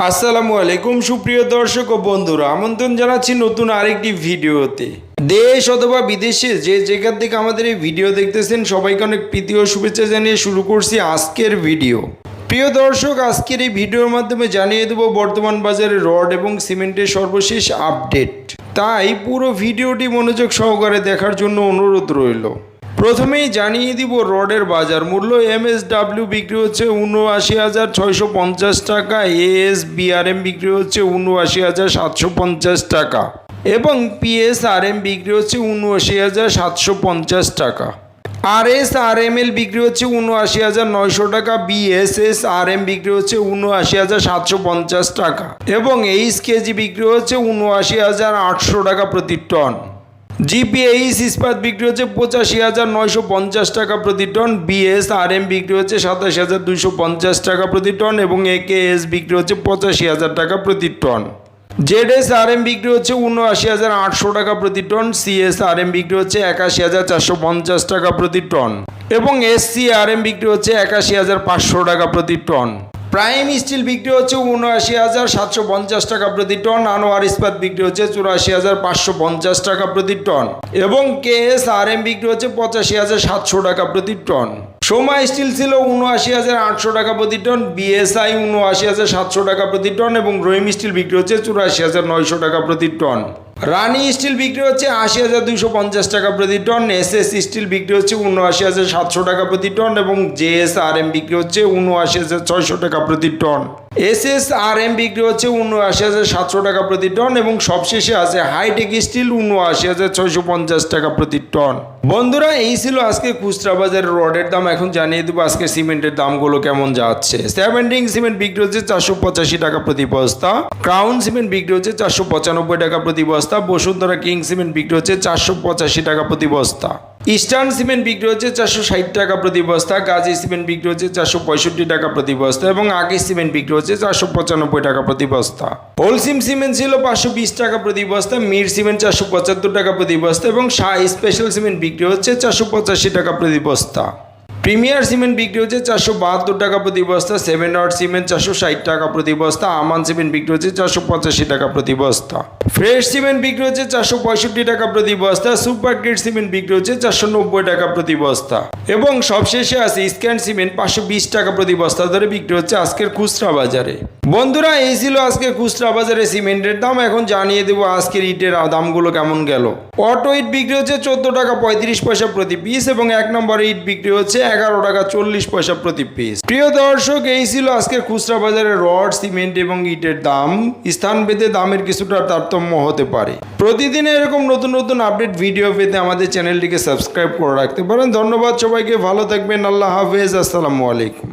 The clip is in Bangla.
আসসালামু আলাইকুম সুপ্রিয় দর্শক ও বন্ধুরা, আমন্ত্রণ জানাচ্ছি নতুন আরেকটি ভিডিওতে। দেশ অথবা বিদেশে যে যেখান থেকে আমাদের এই ভিডিও দেখতেছেন সবাইকে অনেক প্রীতি ও শুভেচ্ছা জানিয়ে শুরু করছি আজকের ভিডিও। প্রিয় দর্শক, আজকের এই ভিডিওর মাধ্যমে জানিয়ে দেব বর্তমান বাজারে রড এবং সিমেন্টের সর্বশেষ আপডেট, তাই পুরো ভিডিওটি মনোযোগ সহকারে দেখার জন্য অনুরোধ রইল। প্রথমেই জানিয়ে দিব রডের বাজার মূল্য। MSW বিক্রি হচ্ছে ৭৯,৬৫০ টাকা, ASBRM বিক্রি হচ্ছে ৭৯,৭৫০ টাকা এবং PSRM বিক্রি হচ্ছে ৭৯,৭৫০ টাকা। RSRML বিক্রি হচ্ছে ৭৯,৯০০ টাকা, BSSRM বিক্রি হচ্ছে ৭৯,৭৫০ টাকা এবং HKG বিক্রি হচ্ছে ৭৯,৮০০ টাকা প্রতি টন। GPH ইস্পাত বিক্রি হচ্ছে ৮৫,৯৫০ টাকা প্রতি টন, BSRM বিক্রি হচ্ছে ২৭,২৫০ টাকা প্রতি টন এবং AKS বিক্রি হচ্ছে ৮৫,০০০ টাকা প্রতি টন। ZSRM বিক্রি হচ্ছে ৭৯,৮০০ টাকা প্রতি টন, CSRM বিক্রি হচ্ছে ৮১,৪৫০ টাকা প্রতি টন এবং SCRM বিক্রি হচ্ছে ৮১,৫০০ টাকা প্রতি টন। প্রাইম স্টিল বিক্রি হচ্ছে ৭৯,৭৫০ টাকা প্রতি টন, আনোয়ার ইস্পাত বিক্রি হচ্ছে ৮৪,৫৫০ টাকা প্রতি টন এবং KSRM বিক্রি হচ্ছে ৮৫,৭০০ টাকা প্রতি টন। সোমা স্টিল ছিল ৭৯,৮০০ টাকা প্রতি টন, BSI ৭৯,৭০০ টাকা প্রতি টন এবং রহিম স্টিল বিক্রি হচ্ছে ৮৪,৯০০ টাকা প্রতি টন। রানি স্টিল বিক্রি হচ্ছে ৮০,২৫০ টাকা প্রতি টন, SS স্টিল বিক্রি হচ্ছে ৭৯,৭০০ টাকা প্রতি টন এবং JSRM বিক্রি হচ্ছে ৭৯,৬০০ টাকা প্রতি টন। SSRM বিক্রি হচ্ছে ৭৯,৭০০ টাকা প্রতি টন এবং সবশেষে আছে হাইটেক স্টিল ৭৯,৬৫০ টাকা প্রতি টন। বন্ধুরা, এই ছিল আজকে খুচরা বাজারের রডের দাম। এখন জানিয়ে দেবো আজকে সিমেন্টের দামগুলো কেমন যাচ্ছে। সেভেন্টিং সিমেন্ট বিক্রি হচ্ছে ৪৮৫ টাকা প্রতি বস্তা, ক্রাউন সিমেন্ট বিক্রি হচ্ছে ৪৯৫ টাকা প্রতি বস্তা, বসুন্ধরা কিং সিমেন্ট বিক্রি হচ্ছে ৪৮৫ টাকা প্রতি বস্তা, ইস্টার্ন সিমেন্ট বিক্রি হচ্ছে ৪৬০ টাকা প্রতি বস্তা, গাজী সিমেন্ট বিক্রি হচ্ছে ৪৬৫ টাকা প্রতি বস্তা এবং আগে সিমেন্ট বিক্রি হচ্ছে ৪৯৫ টাকা প্রতি বস্তা। হোলসিম সিমেন্ট ছিল ৫২০ টাকা প্রতি বস্তা, মির সিমেন্ট ৪৭৫ টাকা প্রতি বস্তা এবং শাহ স্পেশাল সিমেন্ট বিক্রি হচ্ছে ৪৮৫ টাকা প্রতি বস্তা। প্রিমিয়ার সিমেন্ট বিক্রি হচ্ছে ৪৭২ টাকা প্রতি বস্তা, 7 আর্ট সিমেন্ট ৪৬০ টাকা প্রতি বস্তা, আমান সিমেন্ট বিক্রি হচ্ছে ৪৮৫ টাকা প্রতি বস্তা, ফ্রেশ সিমেন্ট বিক্রি হচ্ছে ৪৬৫ টাকা প্রতি বস্তা, সুপার গ্রেড সিমেন্ট বিক্রি হচ্ছে ৪৯০ টাকা প্রতি বস্তা এবং সবশেষে আছে স্ক্যান সিমেন্ট ৫২০ টাকা প্রতি বস্তা ধরে বিক্রি হচ্ছে আজকের খুচরা বাজারে। বন্ধুরা, এই ছিল আজকে খুচরা বাজারে সিমেন্টের দাম। এখন জানিয়ে দেবো আজকের ইটের দামগুলো কেমন গেল। অটো ইট বিক্রি হচ্ছে ১৪ টাকা ৩৫ পয়সা প্রতি পিস এবং ১ নম্বর ইট বিক্রি হচ্ছে ১১ টাকা ৪০ পয়সা প্রতি পিস। প্রিয় দর্শক, এই ছিল আজকের খুচরা বাজারে রড, সিমেন্ট এবং ইটের দাম। স্থানভেদে দামের কিছুটা তারতম্য হতে পারে। প্রতিদিন এরকম নতুন নতুন আপডেট ভিডিও পেতে আমাদের চ্যানেলটিকে সাবস্ক্রাইব করে রাখতে পারেন। ধন্যবাদ সবাইকে, ভালো থাকবেন। আল্লাহ হাফেজ, আসসালামু আলাইকুম।